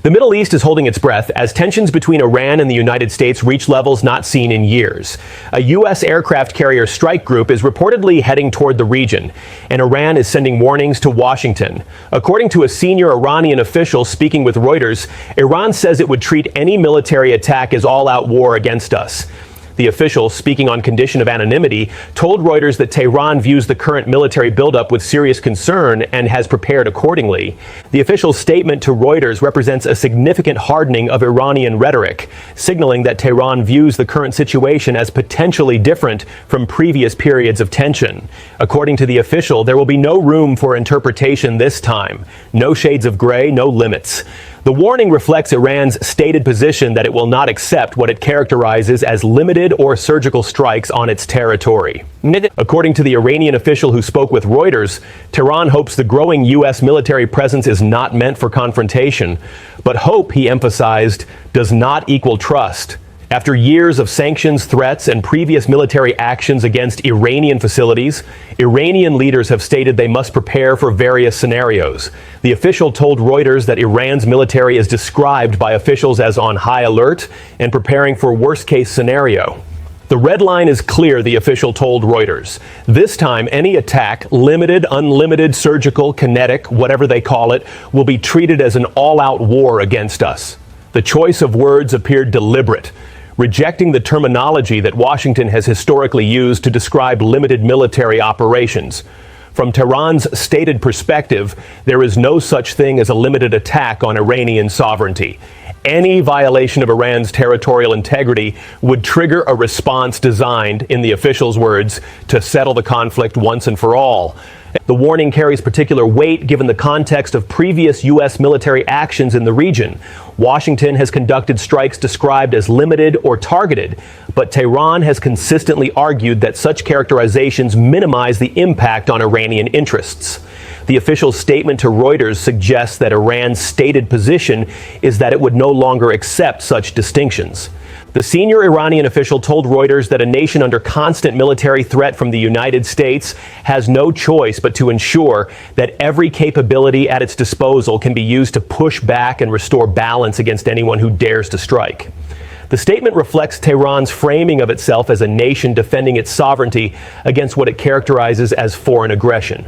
The Middle East is holding its breath as tensions between Iran and the United States reach levels not seen in years. A U.S. aircraft carrier strike group is reportedly heading toward the region, and Iran is sending warnings to Washington. According to a senior Iranian official speaking with Reuters, Iran says it would treat any military attack as all-out war against us. The official, speaking on condition of anonymity, told Reuters that Tehran views the current military buildup with serious concern and has prepared accordingly. The official's statement to Reuters represents a significant hardening of Iranian rhetoric, signaling that Tehran views the current situation as potentially different from previous periods of tension. According to the official, there will be no room for interpretation this time. No shades of gray, no limits. The warning reflects Iran's stated position that it will not accept what it characterizes as limited or surgical strikes on its territory. According to the Iranian official who spoke with Reuters, Tehran hopes the growing U.S. military presence is not meant for confrontation. But hope, he emphasized, does not equal trust. After years of sanctions, threats, and previous military actions against Iranian facilities, Iranian leaders have stated they must prepare for various scenarios. The official told Reuters that Iran's military is described by officials as on high alert and preparing for worst-case scenario. The red line is clear, the official told Reuters. This time, any attack, limited, unlimited, surgical, kinetic, whatever they call it, will be treated as an all-out war against us. The choice of words appeared deliberate, rejecting the terminology that Washington has historically used to describe limited military operations. From Tehran's stated perspective, there is no such thing as a limited attack on Iranian sovereignty. Any violation of Iran's territorial integrity would trigger a response designed, in the official's words, to settle the conflict once and for all. The warning carries particular weight given the context of previous U.S. military actions in the region. Washington has conducted strikes described as limited or targeted, but Tehran has consistently argued that such characterizations minimize the impact on Iranian interests. The official statement to Reuters suggests that Iran's stated position is that it would no longer accept such distinctions. The senior Iranian official told Reuters that a nation under constant military threat from the United States has no choice but to ensure that every capability at its disposal can be used to push back and restore balance against anyone who dares to strike. The statement reflects Tehran's framing of itself as a nation defending its sovereignty against what it characterizes as foreign aggression.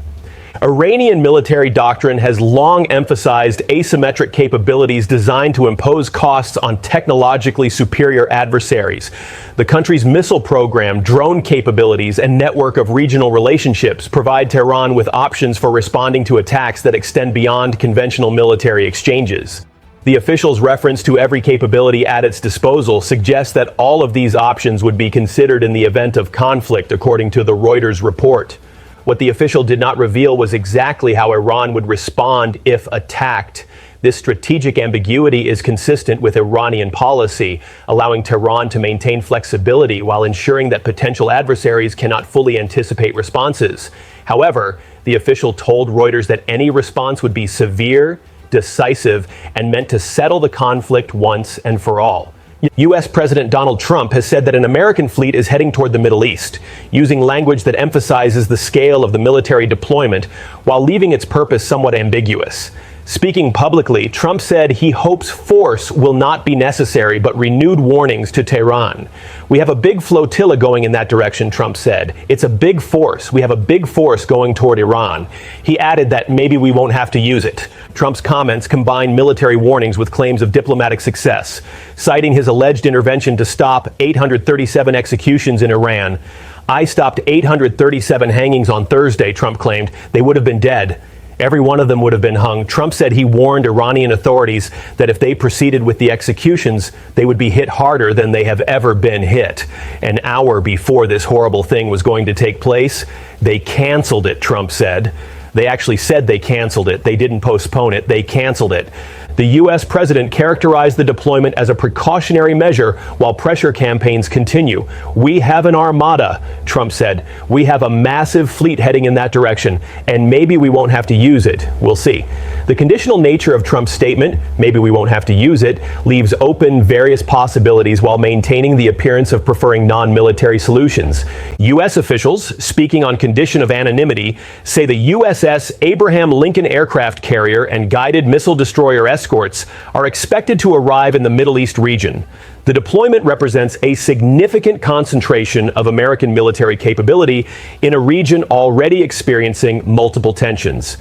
Iranian military doctrine has long emphasized asymmetric capabilities designed to impose costs on technologically superior adversaries. The country's missile program, drone capabilities, and network of regional relationships provide Tehran with options for responding to attacks that extend beyond conventional military exchanges. The official's reference to every capability at its disposal suggests that all of these options would be considered in the event of conflict, according to the Reuters report. What the official did not reveal was exactly how Iran would respond if attacked. This strategic ambiguity is consistent with Iranian policy, allowing Tehran to maintain flexibility while ensuring that potential adversaries cannot fully anticipate responses. However, the official told Reuters that any response would be severe, decisive, and meant to settle the conflict once and for all. U.S. President Donald Trump has said that an American fleet is heading toward the Middle East, using language that emphasizes the scale of the military deployment while leaving its purpose somewhat ambiguous. Speaking publicly, Trump said he hopes force will not be necessary, but renewed warnings to Tehran. "We have a big flotilla going in that direction," Trump said. "It's a big force. We have a big force going toward Iran." He added that maybe we won't have to use it. Trump's comments combine military warnings with claims of diplomatic success, citing his alleged intervention to stop 837 executions in Iran. "I stopped 837 hangings on Thursday," Trump claimed. "They would have been dead. Every one of them would have been hung." Trump said he warned Iranian authorities that if they proceeded with the executions, they would be hit harder than they have ever been hit. An hour before this horrible thing was going to take place, they canceled it, Trump said. They actually said they canceled it. They didn't postpone it. They canceled it. The U.S. president characterized the deployment as a precautionary measure while pressure campaigns continue. "We have an armada," Trump said. "We have a massive fleet heading in that direction, and maybe we won't have to use it. We'll see." The conditional nature of Trump's statement, "maybe we won't have to use it," leaves open various possibilities while maintaining the appearance of preferring non-military solutions. U.S. officials, speaking on condition of anonymity, say the U.S. USS Abraham Lincoln aircraft carrier and guided missile destroyer escorts are expected to arrive in the Middle East region. The deployment represents a significant concentration of American military capability in a region already experiencing multiple tensions.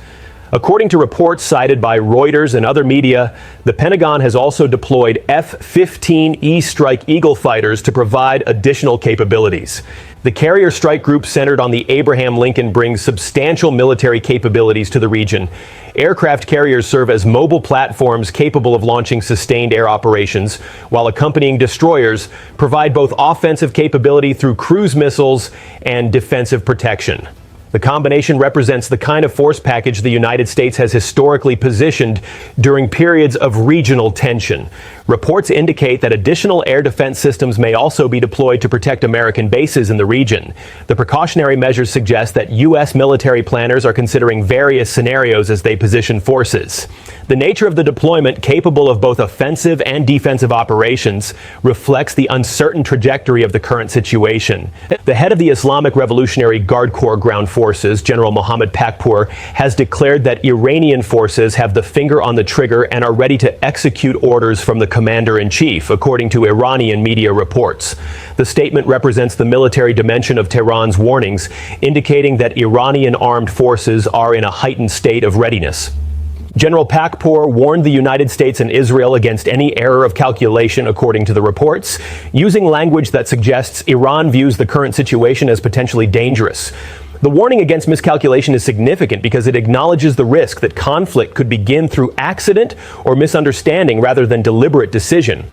According to reports cited by Reuters and other media, the Pentagon has also deployed F-15E Strike Eagle fighters to provide additional capabilities. The carrier strike group centered on the Abraham Lincoln brings substantial military capabilities to the region. Aircraft carriers serve as mobile platforms capable of launching sustained air operations, while accompanying destroyers provide both offensive capability through cruise missiles and defensive protection. The combination represents the kind of force package the United States has historically positioned during periods of regional tension. Reports indicate that additional air defense systems may also be deployed to protect American bases in the region. The precautionary measures suggest that U.S. military planners are considering various scenarios as they position forces. The nature of the deployment, capable of both offensive and defensive operations, reflects the uncertain trajectory of the current situation. The head of the Islamic Revolutionary Guard Corps Ground Forces, General Mohammed Pakpour, has declared that Iranian forces have the finger on the trigger and are ready to execute orders from the commander-in-chief, according to Iranian media reports. The statement represents the military dimension of Tehran's warnings, indicating that Iranian armed forces are in a heightened state of readiness. General Pakpour warned the United States and Israel against any error of calculation, according to the reports, using language that suggests Iran views the current situation as potentially dangerous. The warning against miscalculation is significant because it acknowledges the risk that conflict could begin through accident or misunderstanding rather than deliberate decision.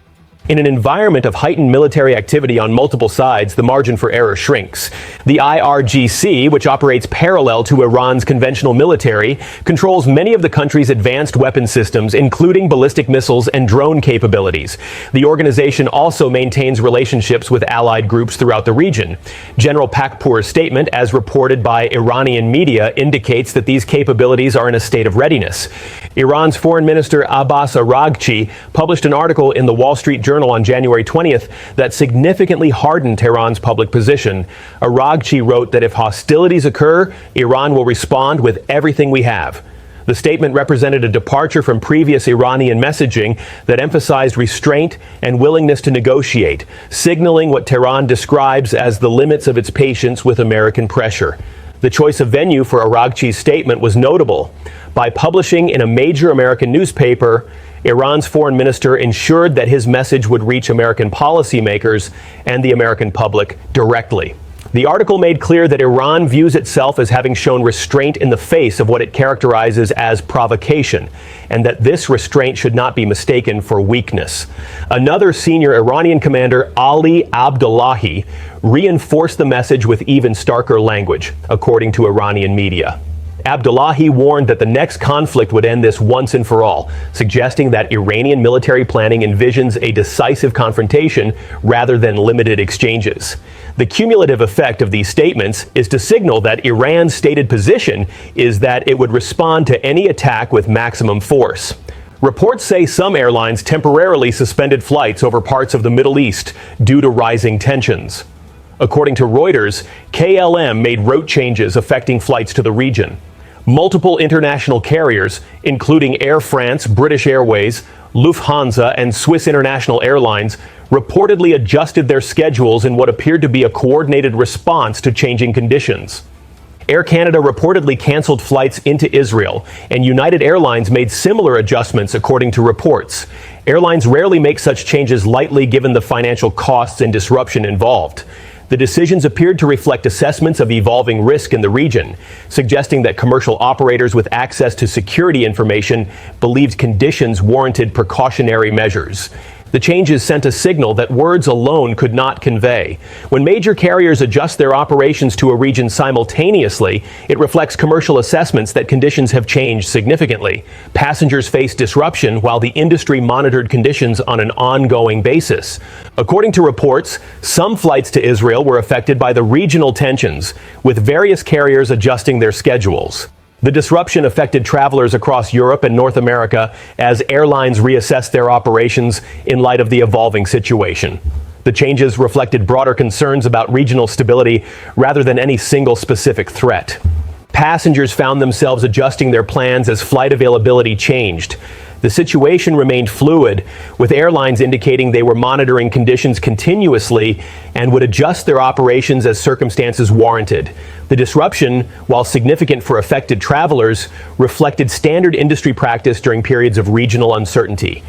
In an environment of heightened military activity on multiple sides, the margin for error shrinks. The IRGC, which operates parallel to Iran's conventional military, controls many of the country's advanced weapon systems, including ballistic missiles and drone capabilities. The organization also maintains relationships with allied groups throughout the region. General Pakpour's statement, as reported by Iranian media, indicates that these capabilities are in a state of readiness. Iran's Foreign Minister Abbas Araghchi published an article in the Wall Street Journal on January 20th that significantly hardened Tehran's public position. Araghchi wrote that if hostilities occur, Iran will respond with everything we have. The statement represented a departure from previous Iranian messaging that emphasized restraint and willingness to negotiate, signaling what Tehran describes as the limits of its patience with American pressure. The choice of venue for Araghchi's statement was notable. By publishing in a major American newspaper, Iran's foreign minister ensured that his message would reach American policymakers and the American public directly. The article made clear that Iran views itself as having shown restraint in the face of what it characterizes as provocation, and that this restraint should not be mistaken for weakness. Another senior Iranian commander, Ali Abdullahi, reinforced the message with even starker language, according to Iranian media. Abdullahi warned that the next conflict would end this once and for all, suggesting that Iranian military planning envisions a decisive confrontation rather than limited exchanges. The cumulative effect of these statements is to signal that Iran's stated position is that it would respond to any attack with maximum force. Reports say some airlines temporarily suspended flights over parts of the Middle East due to rising tensions. According to Reuters, KLM made route changes affecting flights to the region. Multiple international carriers, including Air France, British Airways, Lufthansa, and Swiss International Airlines, reportedly adjusted their schedules in what appeared to be a coordinated response to changing conditions. Air Canada reportedly canceled flights into Israel, and United Airlines made similar adjustments, according to reports. Airlines rarely make such changes lightly given the financial costs and disruption involved. The decisions appeared to reflect assessments of evolving risk in the region, suggesting that commercial operators with access to security information believed conditions warranted precautionary measures. The changes sent a signal that words alone could not convey. When major carriers adjust their operations to a region simultaneously, it reflects commercial assessments that conditions have changed significantly. Passengers face disruption while the industry monitored conditions on an ongoing basis. According to reports, some flights to Israel were affected by the regional tensions, with various carriers adjusting their schedules. The disruption affected travelers across Europe and North America as airlines reassessed their operations in light of the evolving situation. The changes reflected broader concerns about regional stability rather than any single specific threat. passengers found themselves adjusting their plans as flight availability changed. The situation remained fluid, with airlines indicating they were monitoring conditions continuously and would adjust their operations as circumstances warranted. The disruption, while significant for affected travelers, reflected standard industry practice during periods of regional uncertainty.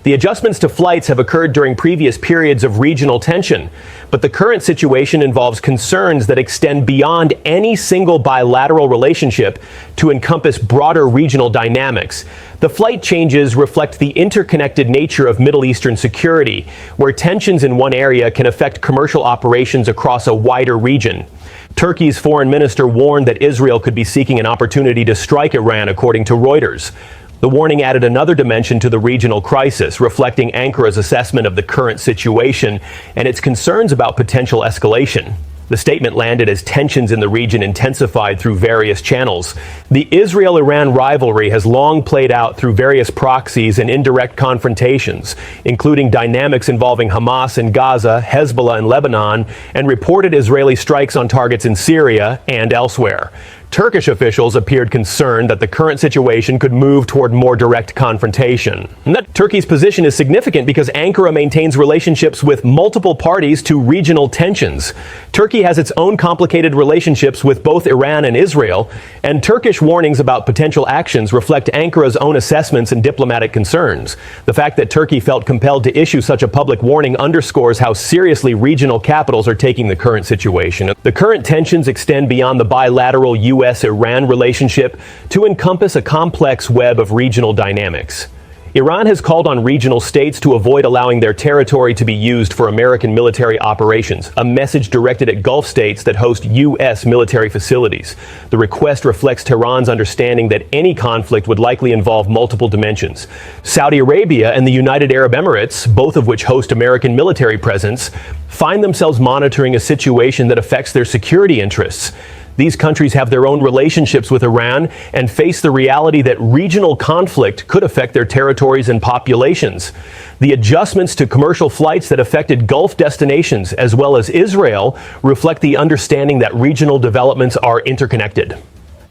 The adjustments to flights have occurred during previous periods of regional tension, but the current situation involves concerns that extend beyond any single bilateral relationship to encompass broader regional dynamics. The flight changes reflect the interconnected nature of Middle Eastern security, where tensions in one area can affect commercial operations across a wider region. Turkey's foreign minister warned that Israel could be seeking an opportunity to strike Iran, according to Reuters. The warning added another dimension to the regional crisis, reflecting Ankara's assessment of the current situation and its concerns about potential escalation. The statement landed as tensions in the region intensified through various channels. The Israel-Iran rivalry has long played out through various proxies and indirect confrontations, including dynamics involving Hamas in Gaza, Hezbollah in Lebanon, and reported Israeli strikes on targets in Syria and elsewhere. Turkish officials appeared concerned that the current situation could move toward more direct confrontation. Turkey's position is significant because Ankara maintains relationships with multiple parties to regional tensions. Turkey has its own complicated relationships with both Iran and Israel, and Turkish warnings about potential actions reflect Ankara's own assessments and diplomatic concerns. The fact that Turkey felt compelled to issue such a public warning underscores how seriously regional capitals are taking the current situation. The current tensions extend beyond the bilateral U.S.-Iran relationship to encompass a complex web of regional dynamics. Iran has called on regional states to avoid allowing their territory to be used for American military operations, a message directed at Gulf states that host U.S. military facilities. The request reflects Tehran's understanding that any conflict would likely involve multiple dimensions. Saudi Arabia and the United Arab Emirates, both of which host American military presence, find themselves monitoring a situation that affects their security interests. These countries have their own relationships with Iran and face the reality that regional conflict could affect their territories and populations. The adjustments to commercial flights that affected Gulf destinations as well as Israel reflect the understanding that regional developments are interconnected.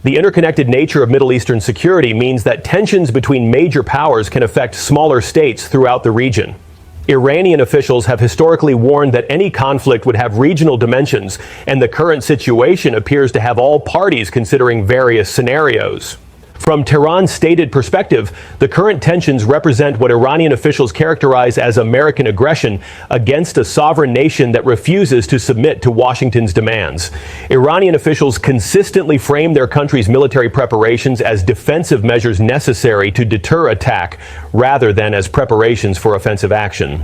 The interconnected nature of Middle Eastern security means that tensions between major powers can affect smaller states throughout the region. Iranian officials have historically warned that any conflict would have regional dimensions, and the current situation appears to have all parties considering various scenarios. From Tehran's stated perspective, the current tensions represent what Iranian officials characterize as American aggression against a sovereign nation that refuses to submit to Washington's demands. Iranian officials consistently frame their country's military preparations as defensive measures necessary to deter attack, rather than as preparations for offensive action.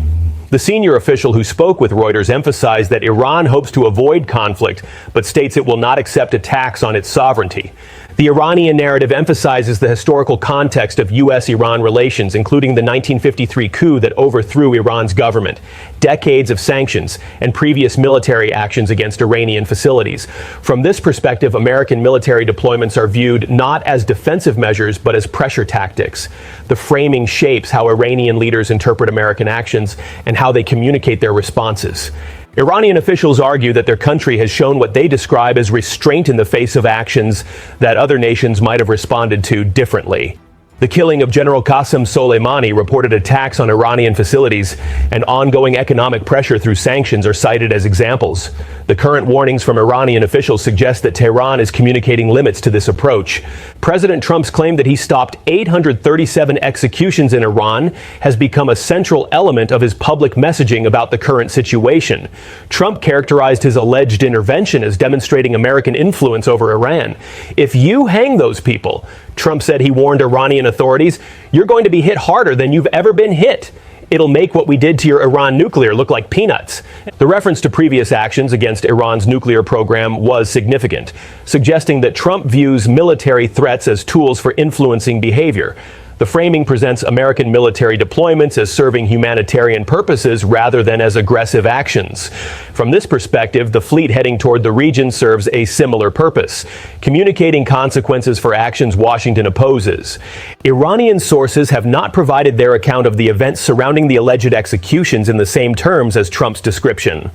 The senior official who spoke with Reuters emphasized that Iran hopes to avoid conflict, but states it will not accept attacks on its sovereignty. The Iranian narrative emphasizes the historical context of U.S.-Iran relations, including the 1953 coup that overthrew Iran's government, decades of sanctions, and previous military actions against Iranian facilities. From this perspective, American military deployments are viewed not as defensive measures, but as pressure tactics. The framing shapes how Iranian leaders interpret American actions and how they communicate their responses. Iranian officials argue that their country has shown what they describe as restraint in the face of actions that other nations might have responded to differently. The killing of General Qasem Soleimani, reported attacks on Iranian facilities, and ongoing economic pressure through sanctions are cited as examples. The current warnings from Iranian officials suggest that Tehran is communicating limits to this approach. President Trump's claim that he stopped 837 executions in Iran has become a central element of his public messaging about the current situation. Trump characterized his alleged intervention as demonstrating American influence over Iran. If you hang those people, Trump said, he warned Iranian authorities, you're going to be hit harder than you've ever been hit. It'll make what we did to your Iran nuclear look like peanuts. The reference to previous actions against Iran's nuclear program was significant, suggesting that Trump views military threats as tools for influencing behavior. The framing presents American military deployments as serving humanitarian purposes rather than as aggressive actions. From this perspective, the fleet heading toward the region serves a similar purpose, communicating consequences for actions Washington opposes. Iranian sources have not provided their account of the events surrounding the alleged executions in the same terms as Trump's description.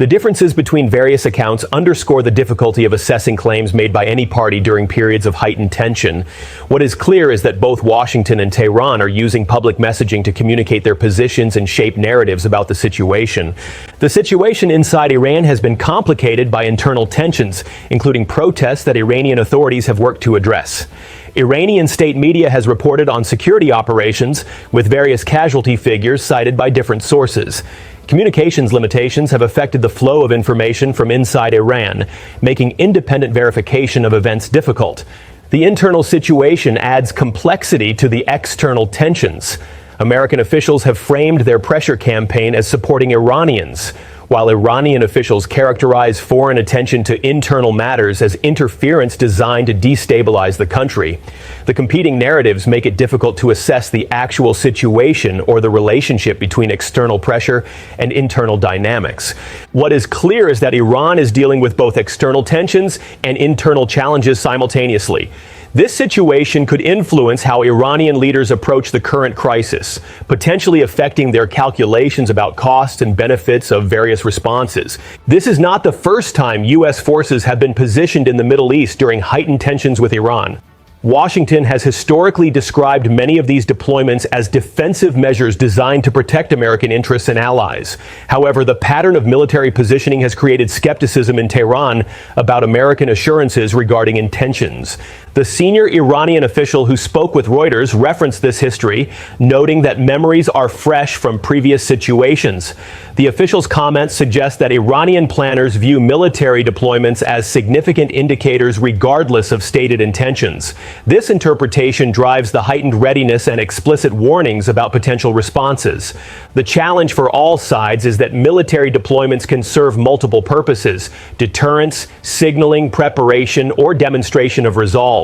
The differences between various accounts underscore the difficulty of assessing claims made by any party during periods of heightened tension. What is clear is that both Washington and Tehran are using public messaging to communicate their positions and shape narratives about the situation. The situation inside Iran has been complicated by internal tensions, including protests that Iranian authorities have worked to address. Iranian state media has reported on security operations, with various casualty figures cited by different sources. Communications limitations have affected the flow of information from inside Iran, making independent verification of events difficult. The internal situation adds complexity to the external tensions. American officials have framed their pressure campaign as supporting Iranians, while Iranian officials characterize foreign attention to internal matters as interference designed to destabilize the country. The competing narratives make it difficult to assess the actual situation or the relationship between external pressure and internal dynamics. What is clear is that Iran is dealing with both external tensions and internal challenges simultaneously. This situation could influence how Iranian leaders approach the current crisis, potentially affecting their calculations about costs and benefits of various responses. This is not the first time U.S. forces have been positioned in the Middle East during heightened tensions with Iran. Washington has historically described many of these deployments as defensive measures designed to protect American interests and allies. However, the pattern of military positioning has created skepticism in Tehran about American assurances regarding intentions. The senior Iranian official who spoke with Reuters referenced this history, noting that memories are fresh from previous situations. The official's comments suggest that Iranian planners view military deployments as significant indicators regardless of stated intentions. This interpretation drives the heightened readiness and explicit warnings about potential responses. The challenge for all sides is that military deployments can serve multiple purposes: deterrence, signaling, preparation, or demonstration of resolve.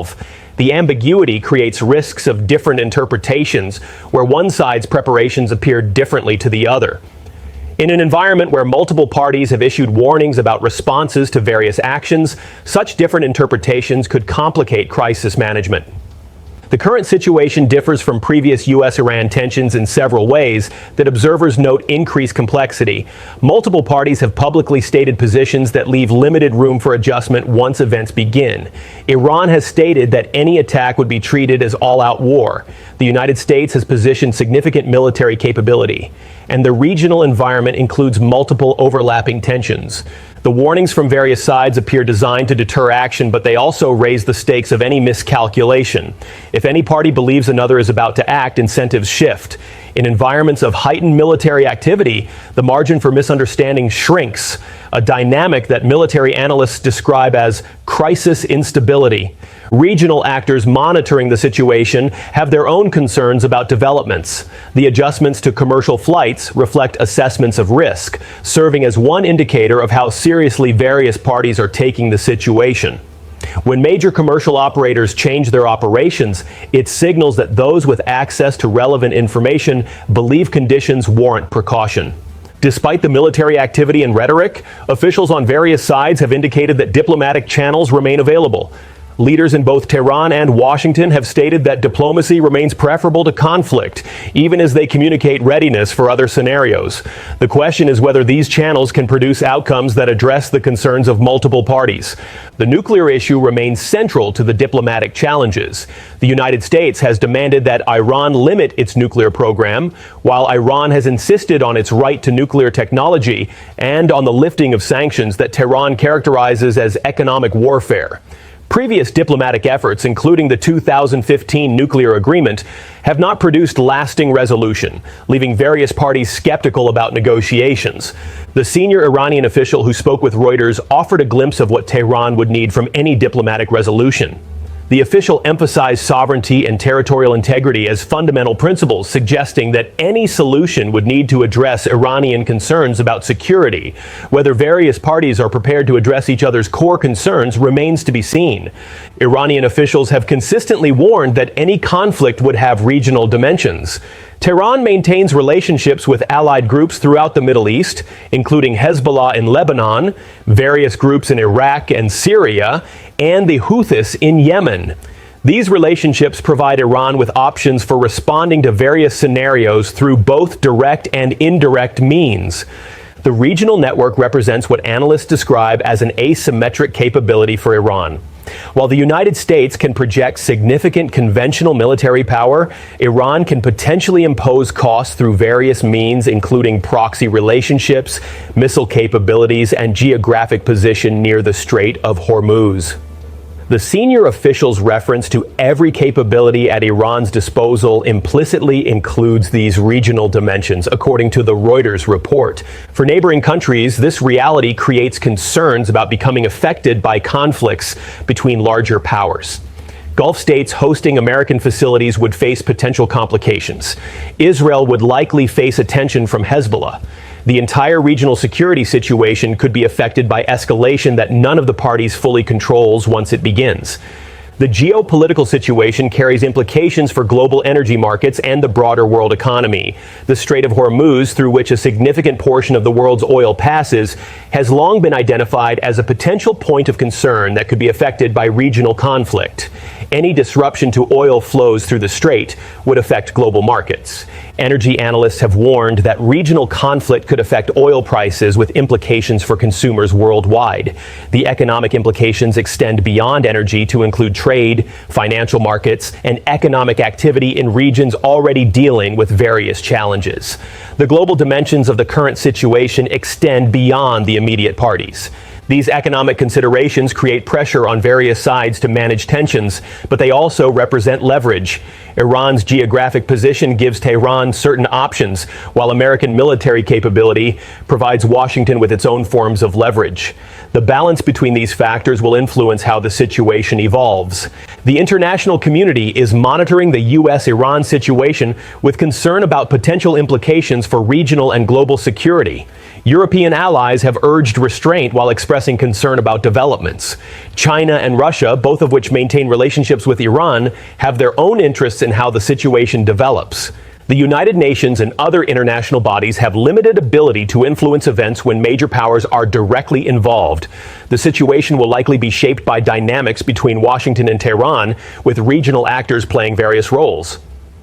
The ambiguity creates risks of different interpretations, where one side's preparations appear differently to the other. In an environment where multiple parties have issued warnings about responses to various actions, such different interpretations could complicate crisis management. The current situation differs from previous U.S.-Iran tensions in several ways that observers note increased complexity. Multiple parties have publicly stated positions that leave limited room for adjustment once events begin. Iran has stated that any attack would be treated as all-out war. The United States has positioned significant military capability, and the regional environment includes multiple overlapping tensions. The warnings from various sides appear designed to deter action, but they also raise the stakes of any miscalculation. If any party believes another is about to act, incentives shift. In environments of heightened military activity, the margin for misunderstanding shrinks, a dynamic that military analysts describe as crisis instability. Regional actors monitoring the situation have their own concerns about developments. The adjustments to commercial flights reflect assessments of risk, serving as one indicator of how seriously various parties are taking the situation. When major commercial operators change their operations, it signals that those with access to relevant information believe conditions warrant precaution. Despite the military activity and rhetoric, officials on various sides have indicated that diplomatic channels remain available. Leaders in both Tehran and Washington have stated that diplomacy remains preferable to conflict, even as they communicate readiness for other scenarios. The question is whether these channels can produce outcomes that address the concerns of multiple parties. The nuclear issue remains central to the diplomatic challenges. The United States has demanded that Iran limit its nuclear program, while Iran has insisted on its right to nuclear technology and on the lifting of sanctions that Tehran characterizes as economic warfare. Previous diplomatic efforts, including the 2015 nuclear agreement, have not produced lasting resolution, leaving various parties skeptical about negotiations. The senior Iranian official who spoke with Reuters offered a glimpse of what Tehran would need from any diplomatic resolution. The official emphasized sovereignty and territorial integrity as fundamental principles, suggesting that any solution would need to address Iranian concerns about security. Whether various parties are prepared to address each other's core concerns remains to be seen. Iranian officials have consistently warned that any conflict would have regional dimensions. Tehran maintains relationships with allied groups throughout the Middle East, including Hezbollah in Lebanon, various groups in Iraq and Syria, and the Houthis in Yemen. These relationships provide Iran with options for responding to various scenarios through both direct and indirect means. The regional network represents what analysts describe as an asymmetric capability for Iran. While the United States can project significant conventional military power, Iran can potentially impose costs through various means, including proxy relationships, missile capabilities, and geographic position near the Strait of Hormuz. The senior official's reference to every capability at Iran's disposal implicitly includes these regional dimensions, according to the Reuters report. For neighboring countries, this reality creates concerns about becoming affected by conflicts between larger powers. Gulf states hosting American facilities would face potential complications. Israel would likely face attention from Hezbollah. The entire regional security situation could be affected by escalation that none of the parties fully controls once it begins. The geopolitical situation carries implications for global energy markets and the broader world economy. The Strait of Hormuz, through which a significant portion of the world's oil passes, has long been identified as a potential point of concern that could be affected by regional conflict. Any disruption to oil flows through the strait would affect global markets. Energy analysts have warned that regional conflict could affect oil prices with implications for consumers worldwide. The economic implications extend beyond energy to include trade, financial markets, and economic activity in regions already dealing with various challenges. The global dimensions of the current situation extend beyond the immediate parties. These economic considerations create pressure on various sides to manage tensions, but they also represent leverage. Iran's geographic position gives Tehran certain options, while American military capability provides Washington with its own forms of leverage. The balance between these factors will influence how the situation evolves. The international community is monitoring the U.S.-Iran situation with concern about potential implications for regional and global security. European allies have urged restraint while expressing concern about developments. China and Russia, both of which maintain relationships with Iran, have their own interests in how the situation develops. The United Nations and other international bodies have limited ability to influence events when major powers are directly involved. The situation will likely be shaped by dynamics between Washington and Tehran, with regional actors playing various roles.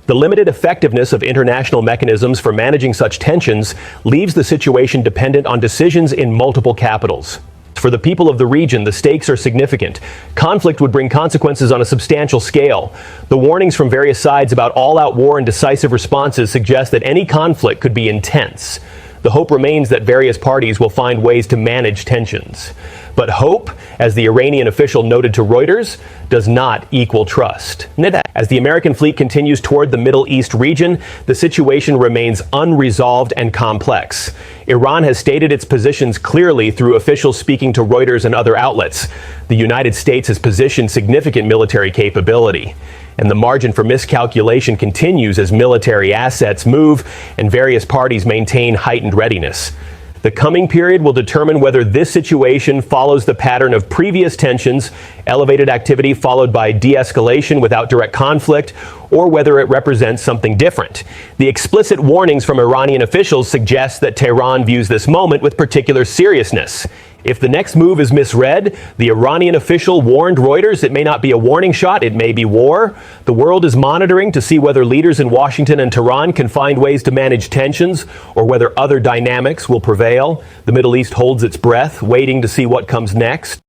The limited effectiveness of international mechanisms for managing such tensions leaves the situation dependent on decisions in multiple capitals. For the people of the region, the stakes are significant. Conflict would bring consequences on a substantial scale. The warnings from various sides about all-out war and decisive responses suggest that any conflict could be intense. The hope remains that various parties will find ways to manage tensions. But hope, as the Iranian official noted to Reuters, does not equal trust. As the American fleet continues toward the Middle East region, the situation remains unresolved and complex. Iran has stated its positions clearly through officials speaking to Reuters and other outlets. The United States has positioned significant military capability, and the margin for miscalculation continues as military assets move and various parties maintain heightened readiness. The coming period will determine whether this situation follows the pattern of previous tensions, elevated activity followed by de-escalation without direct conflict, or whether it represents something different. The explicit warnings from Iranian officials suggest that Tehran views this moment with particular seriousness. If the next move is misread, the Iranian official warned Reuters it may not be a warning shot, it may be war. The world is monitoring to see whether leaders in Washington and Tehran can find ways to manage tensions or whether other dynamics will prevail. The Middle East holds its breath, waiting to see what comes next.